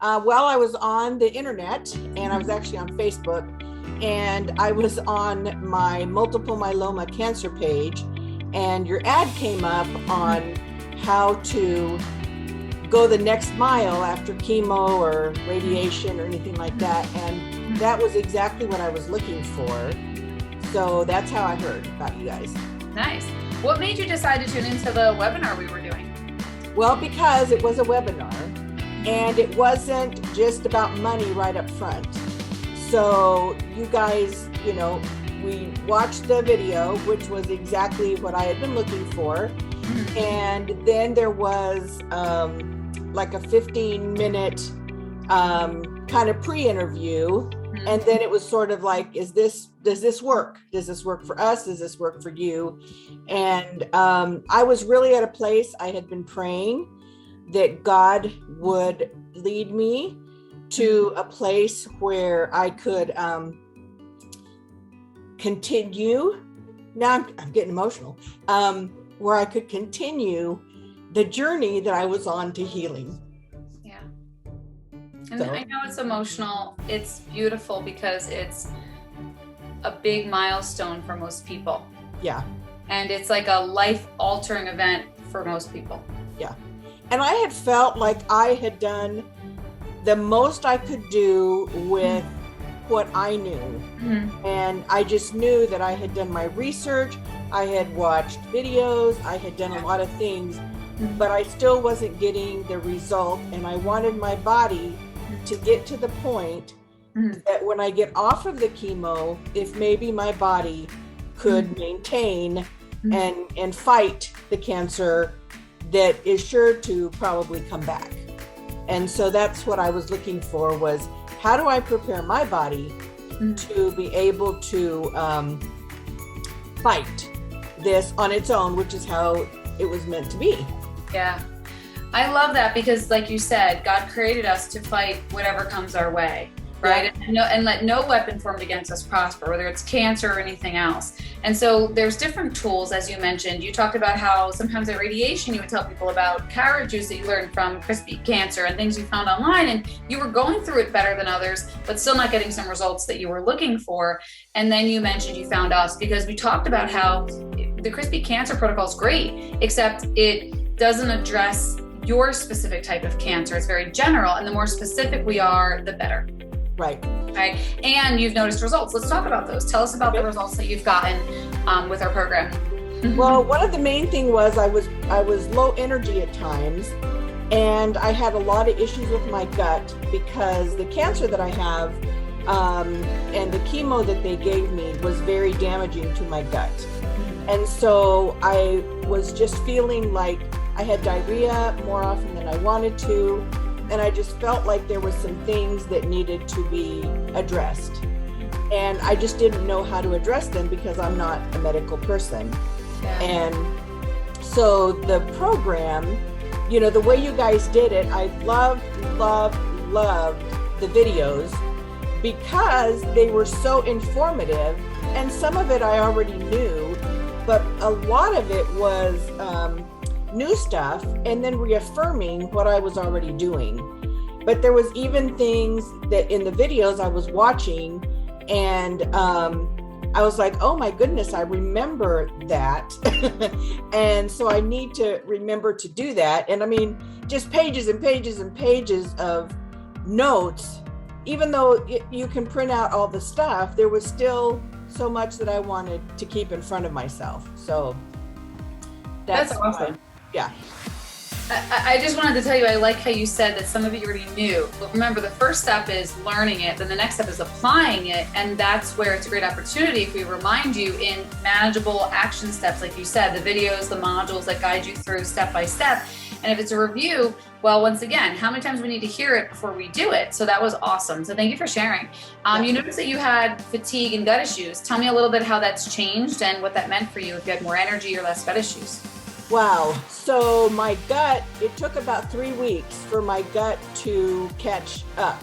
Well, I was on the internet and I was actually on Facebook, and I was on my multiple myeloma cancer page, and your ad came up on how to go the next mile after chemo or radiation or anything like that. And that was exactly what I was looking for. So that's how I heard about you guys. Nice. What made you decide to tune into the webinar we were doing? Well, because it was a webinar and it wasn't just about money right up front. So you guys, we watched the video, which was exactly what I had been looking for. And then there was like a 15-minute kind of pre-interview. And then it was sort of like, does this work? Does this work for us? Does this work for you? And I was really at a place, I had been praying that God would lead me to a place where I could continue. Now I'm getting emotional. Where I could continue the journey that I was on to healing. Yeah. And I know it's emotional. It's beautiful because it's a big milestone for most people. Yeah. And it's like a life-altering event for most people. Yeah. And I had felt like I had done the most I could do with what I knew. And I just knew that I had done my research. I had watched videos. I had done a lot of things, but I still wasn't getting the result. And I wanted my body to get to the point that when I get off of the chemo, if maybe my body could maintain and fight the cancer that is sure to probably come back. And so that's what I was looking for, was how do I prepare my body to be able to fight this on its own, which is how it was meant to be. Yeah. I love that because, like you said, God created us to fight whatever comes our way, right? Yeah. And let no weapon formed against us prosper, whether it's cancer or anything else. And so there's different tools, as you mentioned. You talked about how sometimes at radiation, you would tell people about carrot juice that you learned from crispy cancer and things you found online, and you were going through it better than others, but still not getting some results that you were looking for. And then you mentioned you found us because we talked about how the crispy cancer protocol is great, except it doesn't address your specific type of cancer. It's very general, and the more specific we are, the better. Right. And you've noticed results. Let's talk about those. Tell us about the results that you've gotten with our program. Well, one of the main thing was I was low energy at times, and I had a lot of issues with my gut because the cancer that I have and the chemo that they gave me was very damaging to my gut. And so I was just feeling like I had diarrhea more often than I wanted to. And I just felt like there were some things that needed to be addressed. And I just didn't know how to address them because I'm not a medical person. Yeah. And so the program, the way you guys did it, I loved the videos because they were so informative. And some of it I already knew, but a lot of it was new stuff and then reaffirming what I was already doing. But there was even things that in the videos I was watching and I was like, oh my goodness, I remember that. And so I need to remember to do that. And I mean, just pages and pages and pages of notes, even though you can print out all the stuff, there was still so much that I wanted to keep in front of myself. So that's awesome. Yeah. I just wanted to tell you, I like how you said that some of it you already knew. But remember, the first step is learning it. Then the next step is applying it. And that's where it's a great opportunity if we remind you in manageable action steps, like you said, the videos, the modules that guide you through step by step. And if it's a review, well, once again, how many times we need to hear it before we do it? So that was awesome. So thank you for sharing. You noticed that you had fatigue and gut issues. Tell me a little bit how that's changed and what that meant for you, if you had more energy or less gut issues. Wow. So my gut, it took about 3 weeks for my gut to catch up.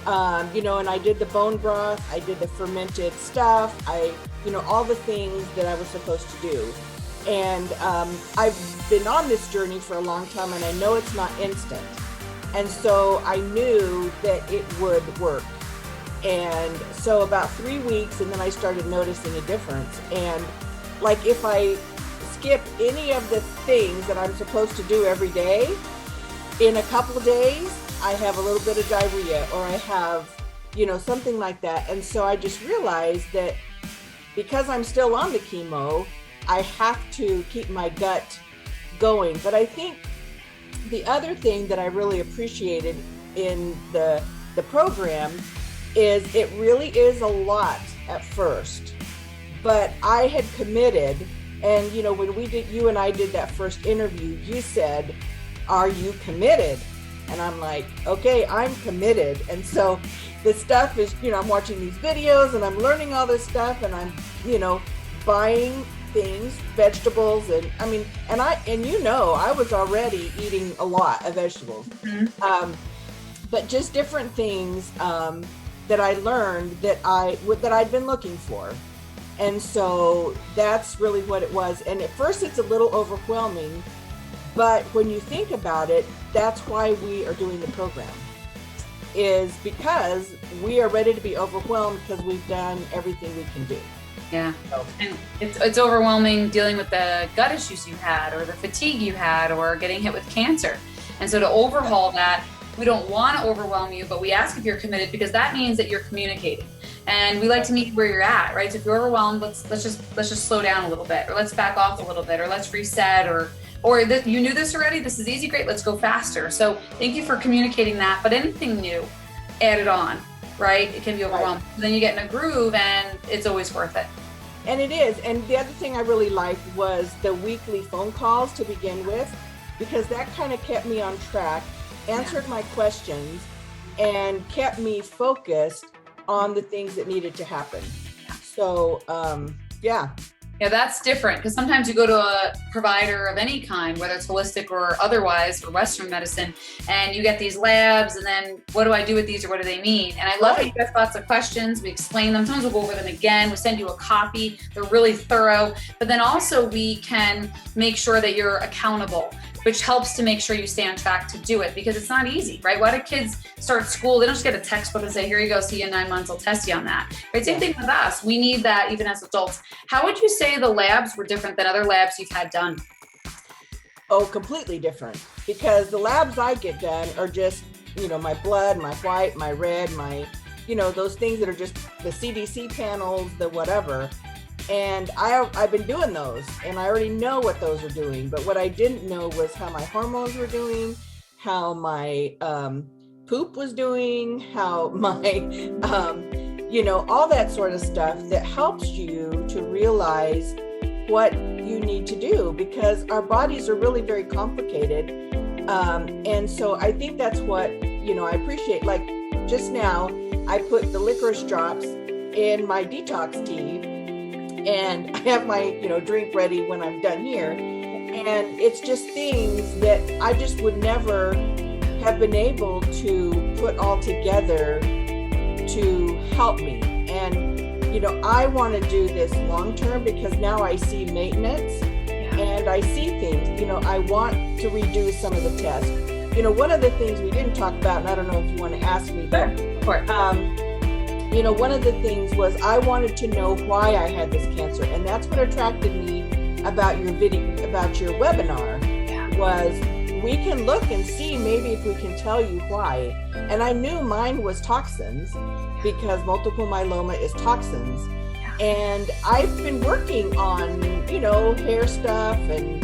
And I did the bone broth, I did the fermented stuff, all the things that I was supposed to do. And I've been on this journey for a long time, and I know it's not instant. And so I knew that it would work. And so about 3 weeks, and then I started noticing a difference. And like if I skip any of the things that I'm supposed to do every day, in a couple of days, I have a little bit of diarrhea, or I have, something like that. And so I just realized that because I'm still on the chemo, I have to keep my gut going. But I think the other thing that I really appreciated in the program is it really is a lot at first, but I had committed. And when you and I did that first interview, you said, "Are you committed?" And I'm like, okay, I'm committed. And so the stuff is, I'm watching these videos and I'm learning all this stuff, and I'm, buying things, vegetables, and I was already eating a lot of vegetables, but just different things that I learned that I'd been looking for. And so that's really what it was. And at first it's a little overwhelming, but when you think about it, that's why we are doing the program, is because we are ready to be overwhelmed because we've done everything we can do. Yeah. And it's overwhelming dealing with the gut issues you had, or the fatigue you had, or getting hit with cancer. And so to overhaul that, we don't want to overwhelm you, but we ask if you're committed, because that means that you're communicating. And we like to meet where you're at, right? So if you're overwhelmed, let's just slow down a little bit, or let's back off a little bit, or let's reset, or you knew this already, this is easy, great, let's go faster. So thank you for communicating that. But anything new added on, right? It can be overwhelming. Right. Then you get in a groove, and it's always worth it. And it is. And the other thing I really liked was the weekly phone calls to begin with, because that kind of kept me on track, answered my questions, and kept me focused on the things that needed to happen. So, yeah. Yeah, that's different, because sometimes you go to a provider of any kind, whether it's holistic or otherwise, or Western medicine, and you get these labs, and then what do I do with these, or what do they mean? And I love how you ask lots of questions. We explain them. Sometimes we'll go over them again. We send you a copy. They're really thorough. But then also we can make sure that you're accountable, which helps to make sure you stay on track to do it, because it's not easy, right? Why do kids start school? They don't just get a textbook and say, here you go, see you in 9 months, I'll test you on that. Right? Same thing with us. We need that even as adults. How would you say the labs were different than other labs you've had done? Oh, completely different. Because the labs I get done are just, my blood, my white, my red, my, those things that are just the CDC panels, the whatever. And I've been doing those, and I already know what those are doing. But what I didn't know was how my hormones were doing, how my poop was doing, how my, all that sort of stuff that helps you to realize what you need to do, because our bodies are really very complicated. And so I think that's what, I appreciate. Like just now, I put the licorice drops in my detox tea, and I have my, drink ready when I'm done here. And it's just things that I just would never have been able to put all together to help me. And, I want to do this long term, because now I see maintenance and I see things, I want to redo some of the tests. One of the things we didn't talk about, and I don't know if you want to ask me, but one of the things was I wanted to know why I had this cancer. And that's what attracted me about your video, about your webinar, was we can look and see maybe if we can tell you why. And I knew mine was toxins, because multiple myeloma is toxins. And I've been working on, hair stuff and,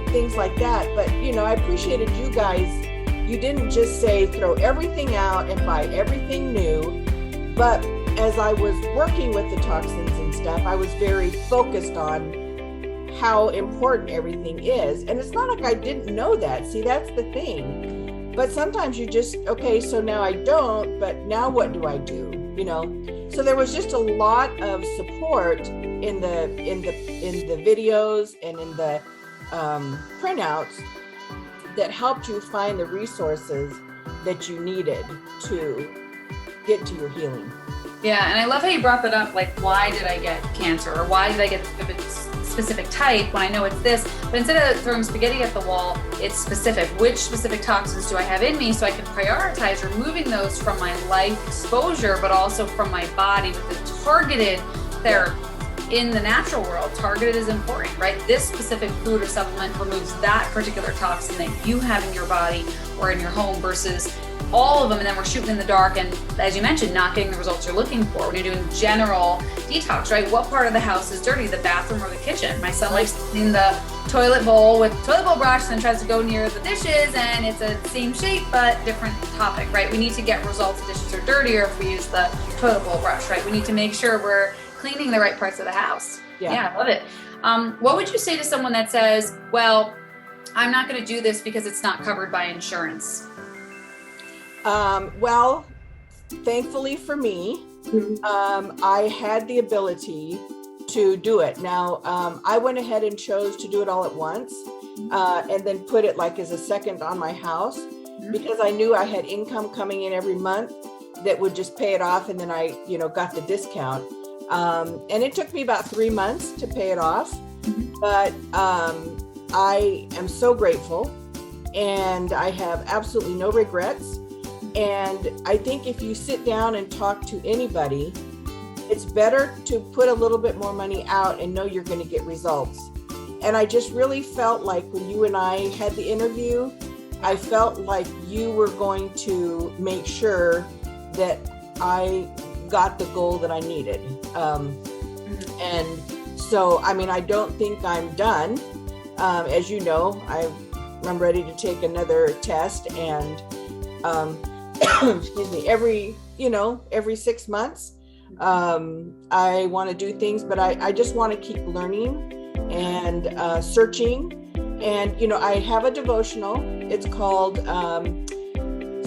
things like that. But, I appreciated you guys. You didn't just say throw everything out and buy everything new. But as I was working with the toxins and stuff, I was very focused on how important everything is. And it's not like I didn't know that. See, that's the thing. But sometimes you just, okay, so now I don't, but now what do I do? So there was just a lot of support in the videos and in the printouts that helped you find the resources that you needed to get to your healing. Yeah, and I love how you brought that up, like, why did I get cancer, or why did I get specific type when I know it's this. But instead of throwing spaghetti at the wall, it's specific. Which specific toxins do I have in me, so I can prioritize removing those from my life exposure, but also from my body with the targeted therapy. In the natural world, targeted is important, right? This specific food or supplement removes that particular toxin that you have in your body or in your home versus all of them, and then we're shooting in the dark and, as you mentioned, not getting the results you're looking for. When you're doing general detox, right? What part of the house is dirty, the bathroom or the kitchen? My son likes to clean the toilet bowl with toilet bowl brush and then tries to go near the dishes, and it's a same shape but different topic, right? We need to get results if dishes are dirtier if we use the toilet bowl brush, right? We need to make sure we're cleaning the right parts of the house. Yeah, I love it. What would you say to someone that says, well, I'm not going to do this because it's not covered by insurance? Well, thankfully for me, I had the ability to do it. Now, I went ahead and chose to do it all at once, and then put it like as a second on my house, because I knew I had income coming in every month that would just pay it off. And then I, got the discount. And it took me about 3 months to pay it off, but I am so grateful, and I have absolutely no regrets. And I think if you sit down and talk to anybody, it's better to put a little bit more money out and know you're going to get results. And I just really felt like when you and I had the interview, I felt like you were going to make sure that I got the goal that I needed. And so, I don't think I'm done. As you know, I'm ready to take another test, and excuse me, every 6 months, I want to do things, but I just want to keep learning and searching. And, I have a devotional. It's called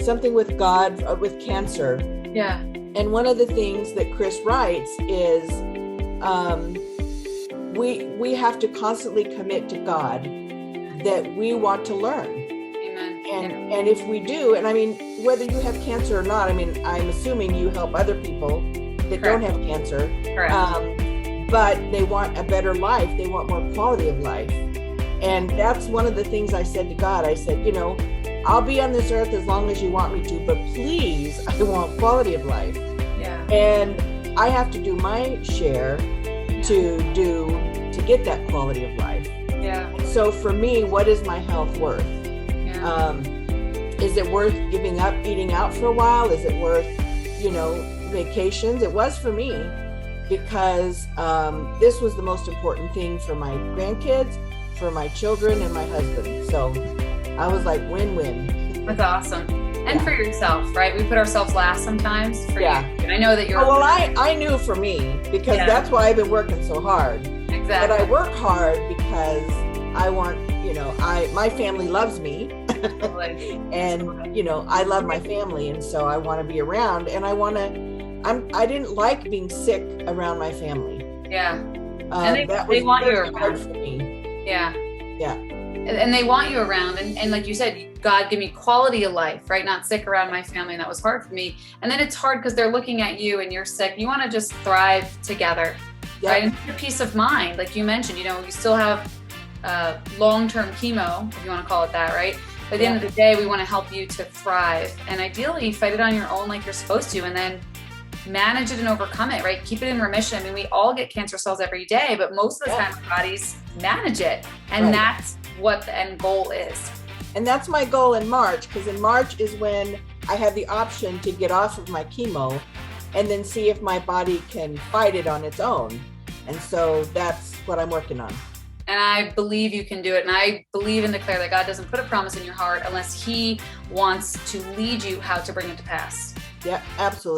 Something with God with Cancer. Yeah. And one of the things that Chris writes is we have to constantly commit to God that we want to learn. Amen. And if we do, and whether you have cancer or not, I'm assuming you help other people that don't have cancer. Correct. But they want a better life. They want more quality of life. And that's one of the things I said to God. I said, I'll be on this earth as long as you want me to, but please, I want quality of life. Yeah. And I have to do my share to get that quality of life. Yeah. And so for me, what is my health worth? Yeah. Is it worth giving up eating out for a while? Is it worth, vacations? It was for me, because this was the most important thing for my grandkids, for my children, and my husband. So I was like, win-win. That's awesome. And for yourself, right? We put ourselves last sometimes for you. And I know that you're... Oh, well, I knew for me, because that's why I've been working so hard. Exactly. But I work hard because I want, my family loves me. And, I love my family. And so I want to be around, and I didn't like being sick around my family. Yeah. And they want you around. Hard for me. Yeah. Yeah. And they want you around. And like you said, God, give me quality of life, right? Not sick around my family. And that was hard for me. And then it's hard because they're looking at you and you're sick. You want to just thrive together, right? And your peace of mind, like you mentioned, you still have long-term chemo, if you want to call it that, right? But at the end of the day, we want to help you to thrive. And ideally, fight it on your own like you're supposed to, and then manage it and overcome it, right? Keep it in remission. We all get cancer cells every day, but most of the time our bodies manage it. And that's what the end goal is. And that's my goal in March, because in March is when I have the option to get off of my chemo and then see if my body can fight it on its own. And so that's what I'm working on. And I believe you can do it. And I believe and declare that God doesn't put a promise in your heart unless He wants to lead you how to bring it to pass. Yeah, absolutely.